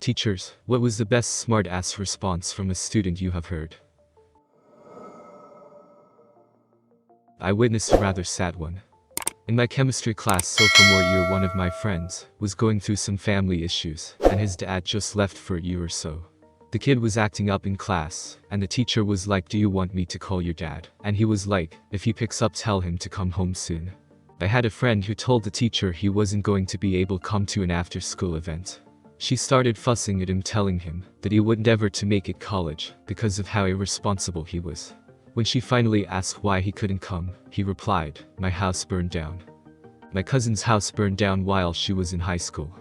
Teachers, what was the best smart-ass response from a student you have heard? I witnessed a rather sad one. In my chemistry class sophomore year, one of my friends was going through some family issues, and his dad just left for a year or so. The kid was acting up in class, and the teacher was like, "Do you want me to call your dad?" And he was like, "If he picks up, tell him to come home soon." I had a friend who told the teacher he wasn't going to be able to come to an after-school event. She started fussing at him, telling him that he wouldn't ever to make it college because of how irresponsible he was. When she finally asked why he couldn't come, he replied, "My house burned down." My cousin's house burned down while she was in high school.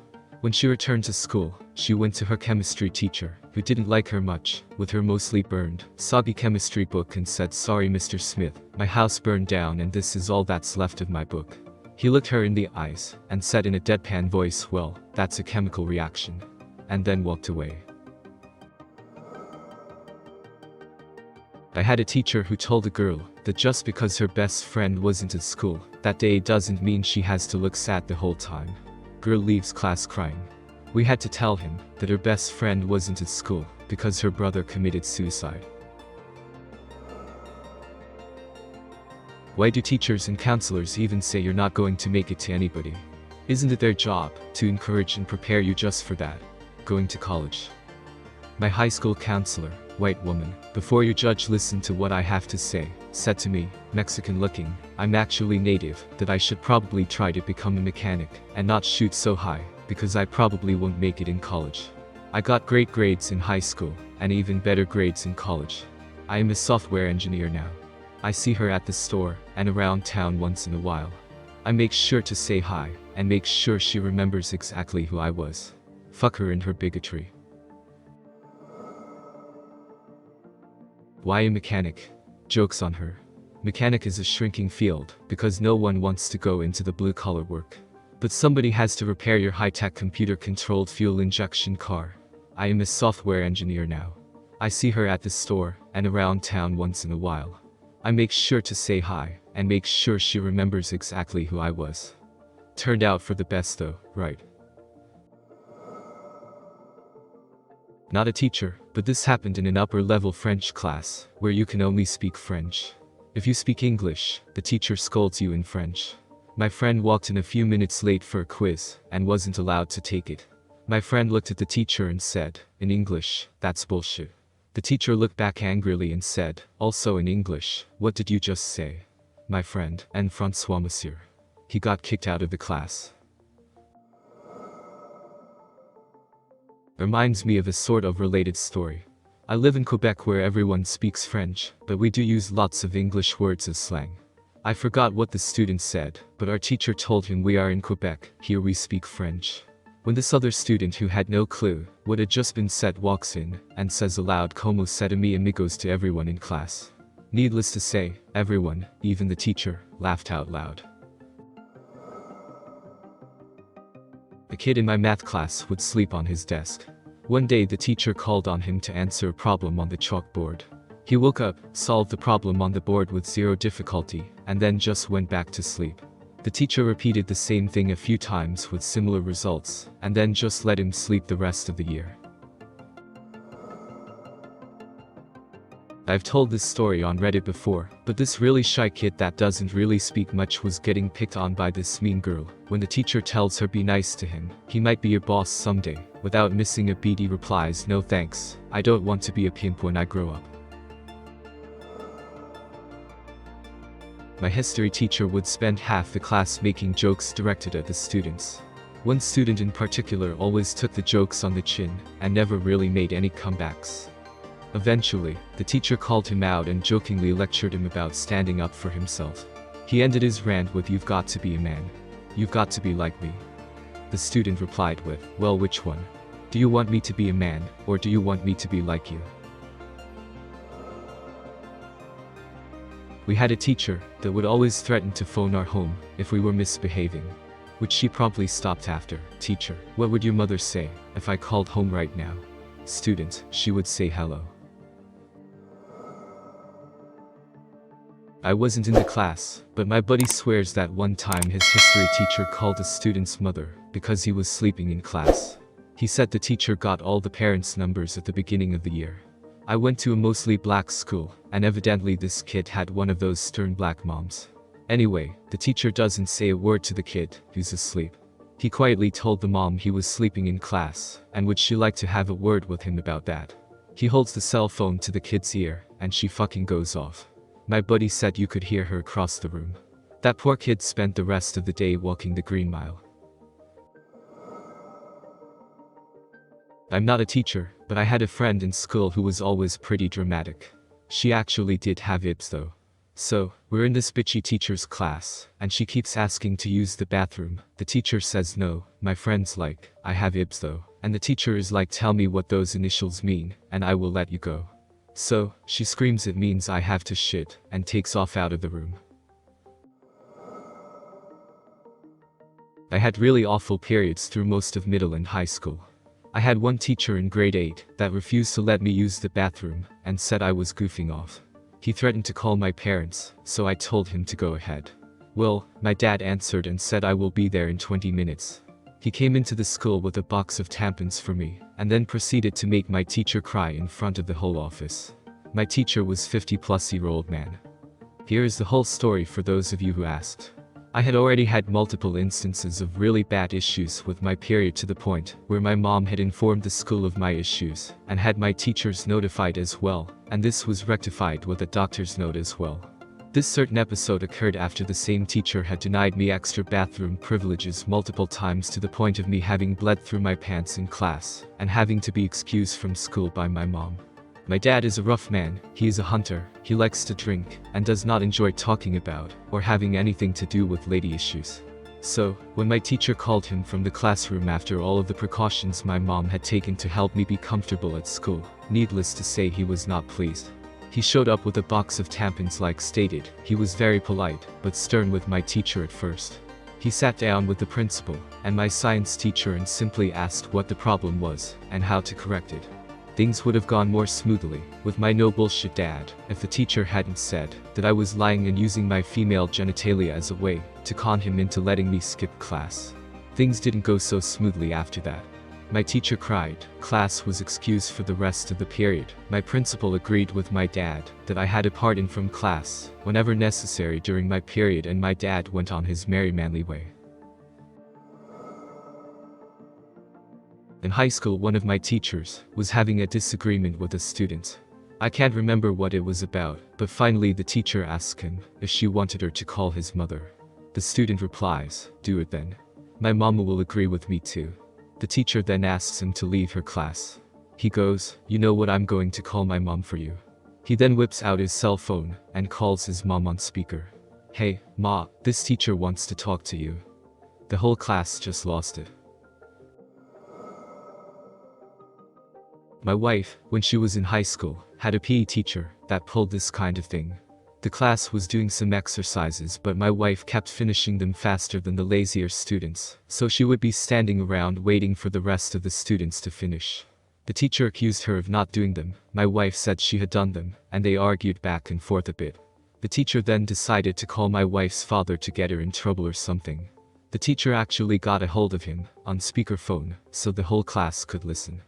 When she returned to school, she went to her chemistry teacher, who didn't like her much, with her mostly burned, soggy chemistry book, and said, "Sorry, Mr. Smith, my house burned down and this is all that's left of my book." He looked her in the eyes and said in a deadpan voice, "Well, that's a chemical reaction," and then walked away. I had a teacher who told a girl that just because her best friend wasn't at school that day doesn't mean she has to look sad the whole time. Girl leaves class crying. We had to tell him that her best friend wasn't at school because her brother committed suicide. Why do teachers and counselors even say you're not going to make it to anybody? Isn't it their job to encourage and prepare you just for that? Going to college. My high school counselor, white woman, before you judge, listen to what I have to say, said to me, Mexican looking, "I'm actually native, that I should probably try to become a mechanic and not shoot so high, because I probably won't make it in college." I got great grades in high school, and even better grades in college. I am a software engineer now. I see her at the store and around town once in a while. I make sure to say hi, and make sure she remembers exactly who I was. Fuck her and her bigotry. Why a mechanic? Joke's on her. Mechanic is a shrinking field, because no one wants to go into the blue-collar work. But somebody has to repair your high-tech computer-controlled fuel injection car. I am a software engineer now. I see her at the store and around town once in a while. I make sure to say hi, and make sure she remembers exactly who I was. Turned out for the best though, right? Not a teacher, but this happened in an upper-level French class, where you can only speak French. If you speak English, the teacher scolds you in French. My friend walked in a few minutes late for a quiz, and wasn't allowed to take it. My friend looked at the teacher and said, in English, "That's bullshit." The teacher looked back angrily and said, also in English, "What did you just say?" My friend, and François Monsieur. He got kicked out of the class. Reminds me of a sort of related story. I live in Quebec where everyone speaks French, but we do use lots of English words as slang. I forgot what the student said, but our teacher told him we are in Quebec, here we speak French. When this other student who had no clue what had just been said walks in and says aloud, "Como se mi amigos," to everyone in class. Needless to say, everyone, even the teacher, laughed out loud. A kid in my math class would sleep on his desk. One day the teacher called on him to answer a problem on the chalkboard. He woke up, solved the problem on the board with zero difficulty, and then just went back to sleep. The teacher repeated the same thing a few times with similar results, and then just let him sleep the rest of the year. I've told this story on Reddit before, but this really shy kid that doesn't really speak much was getting picked on by this mean girl. When the teacher tells her be nice to him, he might be your boss someday, without missing a beat he replies, "No thanks, I don't want to be a pimp when I grow up." My history teacher would spend half the class making jokes directed at the students. One student in particular always took the jokes on the chin, and never really made any comebacks. Eventually, the teacher called him out and jokingly lectured him about standing up for himself. He ended his rant with, "You've got to be a man. You've got to be like me." The student replied with, "Well, which one? Do you want me to be a man, or do you want me to be like you?" We had a teacher that would always threaten to phone our home if we were misbehaving, which she promptly stopped after. "Teacher, what would your mother say if I called home right now?" Student, she would say hello. I wasn't in the class, but my buddy swears that one time his history teacher called a student's mother because he was sleeping in class. He said the teacher got all the parents' numbers at the beginning of the year. I went to a mostly black school, and evidently this kid had one of those stern black moms. Anyway, the teacher doesn't say a word to the kid, who's asleep. He quietly told the mom he was sleeping in class, and would she like to have a word with him about that. He holds the cell phone to the kid's ear, and she fucking goes off. My buddy said you could hear her across the room. That poor kid spent the rest of the day walking the Green Mile. I'm not a teacher, but I had a friend in school who was always pretty dramatic. She actually did have IBS though. So, we're in this bitchy teacher's class, and she keeps asking to use the bathroom. The teacher says no, my friend's like, I have IBS though. And the teacher is like, tell me what those initials mean, and I will let you go. So, she screams it means I have to shit, and takes off out of the room. I had really awful periods through most of middle and high school. I had one teacher in grade 8 that refused to let me use the bathroom, and said I was goofing off. He threatened to call my parents, so I told him to go ahead. Well, my dad answered and said I will be there in 20 minutes. He came into the school with a box of tampons for me, and then proceeded to make my teacher cry in front of the whole office. My teacher was 50-plus-year-old man. Here is the whole story for those of you who asked. I had already had multiple instances of really bad issues with my period to the point where my mom had informed the school of my issues, and had my teachers notified as well, and this was rectified with a doctor's note as well. This certain episode occurred after the same teacher had denied me extra bathroom privileges multiple times to the point of me having bled through my pants in class, and having to be excused from school by my mom. My dad is a rough man, he is a hunter, he likes to drink, and does not enjoy talking about, or having anything to do with lady issues. So, when my teacher called him from the classroom after all of the precautions my mom had taken to help me be comfortable at school, needless to say he was not pleased. He showed up with a box of tampons like stated. He was very polite, but stern with my teacher at first. He sat down with the principal, and my science teacher and simply asked what the problem was, and how to correct it. Things would have gone more smoothly, with my no bullshit dad, if the teacher hadn't said that I was lying and using my female genitalia as a way to con him into letting me skip class. Things didn't go so smoothly after that. My teacher cried, class was excused for the rest of the period. My principal agreed with my dad that I had to pardon from class whenever necessary during my period, and my dad went on his merry manly way. In high school, one of my teachers was having a disagreement with a student. I can't remember what it was about, but finally the teacher asked him if she wanted her to call his mother. The student replies, do it then. My mama will agree with me too. The teacher then asks him to leave her class. He goes, you know what, I'm going to call my mom for you. He then whips out his cell phone and calls his mom on speaker. Hey, ma, this teacher wants to talk to you. The whole class just lost it. My wife, when she was in high school, had a PE teacher that pulled this kind of thing. The class was doing some exercises, but my wife kept finishing them faster than the lazier students, so she would be standing around waiting for the rest of the students to finish. The teacher accused her of not doing them. My wife said she had done them, and they argued back and forth a bit. The teacher then decided to call my wife's father to get her in trouble or something. The teacher actually got a hold of him on speakerphone, so the whole class could listen.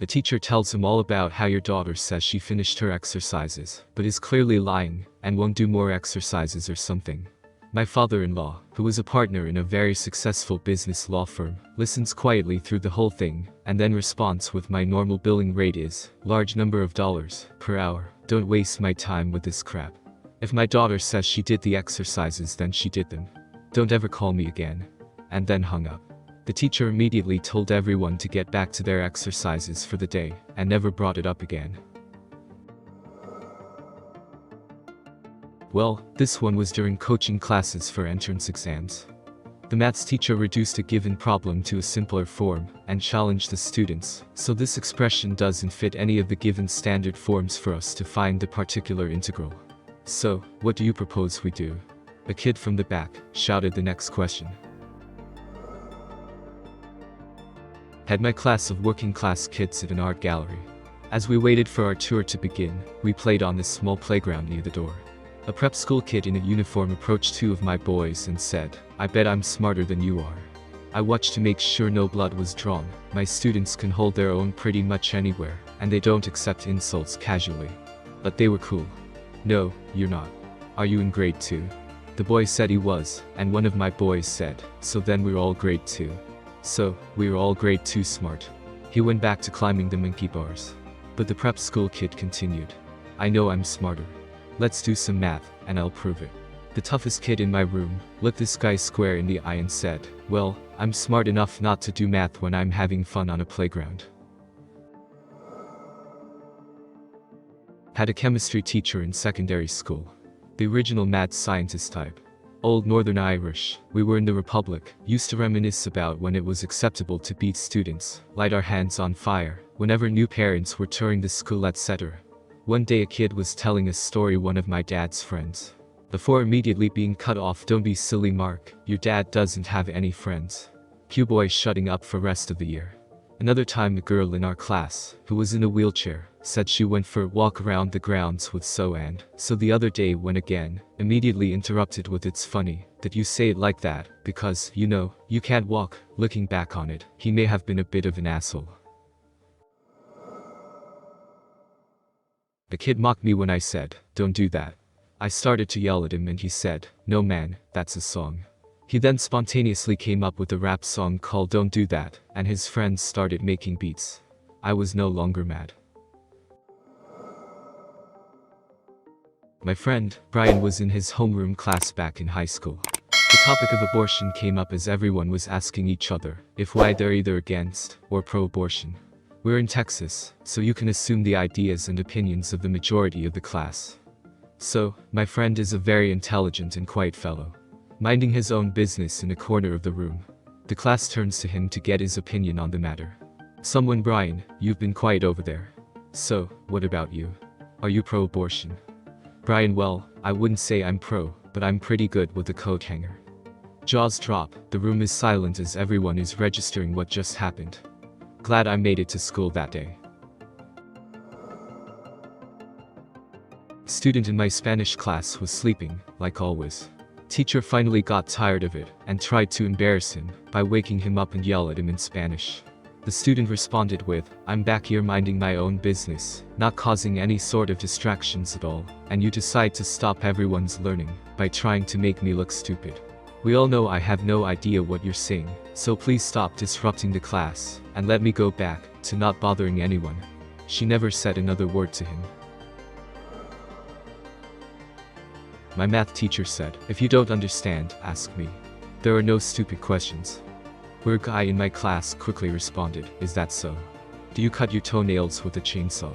The teacher tells him all about how your daughter says she finished her exercises, but is clearly lying, and won't do more exercises or something. My father-in-law, who is a partner in a very successful business law firm, listens quietly through the whole thing, and then responds with, my normal billing rate is, large number of dollars, per hour, don't waste my time with this crap. If my daughter says she did the exercises, then she did them. Don't ever call me again. And then hung up. The teacher immediately told everyone to get back to their exercises for the day, and never brought it up again. Well, this one was during coaching classes for entrance exams. The maths teacher reduced a given problem to a simpler form, and challenged the students, so this expression doesn't fit any of the given standard forms for us to find the particular integral. So, what do you propose we do? A kid from the back shouted the next question. Had my class of working class kids at an art gallery. As we waited for our tour to begin, we played on this small playground near the door. A prep school kid in a uniform approached two of my boys and said, I bet I'm smarter than you are. I watched to make sure no blood was drawn. My students can hold their own pretty much anywhere, and they don't accept insults casually. But they were cool. No, you're not. Are you in grade 2? The boy said he was, and one of my boys said, so then we're all grade 2. So, we were all grade 2 smart. He went back to climbing the monkey bars. But the prep school kid continued. I know I'm smarter. Let's do some math, and I'll prove it. The toughest kid in my room looked this guy square in the eye and said, well, I'm smart enough not to do math when I'm having fun on a playground. Had a chemistry teacher in secondary school. The original mad scientist type. Old Northern Irish. We were in the Republic, used to reminisce about when it was acceptable to beat students, light our hands on fire, whenever new parents were touring the school, etc. One day a kid was telling a story one of my dad's friends. Before immediately being cut off, don't be silly Mark, your dad doesn't have any friends. Cue boy shutting up for rest of the year. Another time a girl in our class, who was in a wheelchair, said she went for a walk around the grounds with and so the other day when again, immediately interrupted with it's funny that you say it like that, because, you know, you can't walk. Looking back on it, he may have been a bit of an asshole. A kid mocked me when I said, don't do that. I started to yell at him and he said, no man, that's a song. He then spontaneously came up with a rap song called Don't Do That, and his friends started making beats. I was no longer mad. My friend, Brian, was in his homeroom class back in high school. The topic of abortion came up as everyone was asking each other if why they're either against or pro-abortion. We're in Texas, so you can assume the ideas and opinions of the majority of the class. So, my friend is a very intelligent and quiet fellow, minding his own business in a corner of the room. The class turns to him to get his opinion on the matter. Someone, Brian, you've been quiet over there. So, what about you? Are you pro-abortion? Brian, well, I wouldn't say I'm pro, but I'm pretty good with the coat hanger. Jaws drop, the room is silent as everyone is registering what just happened. Glad I made it to school that day. Student in my Spanish class was sleeping, like always. Teacher finally got tired of it and tried to embarrass him by waking him up and yell at him in Spanish. The student responded with, I'm back here minding my own business, not causing any sort of distractions at all, and you decide to stop everyone's learning by trying to make me look stupid. We all know I have no idea what you're saying, so please stop disrupting the class and let me go back to not bothering anyone. She never said another word to him. My math teacher said, if you don't understand, ask me. There are no stupid questions. Where a guy in my class quickly responded, is that so? Do you cut your toenails with a chainsaw?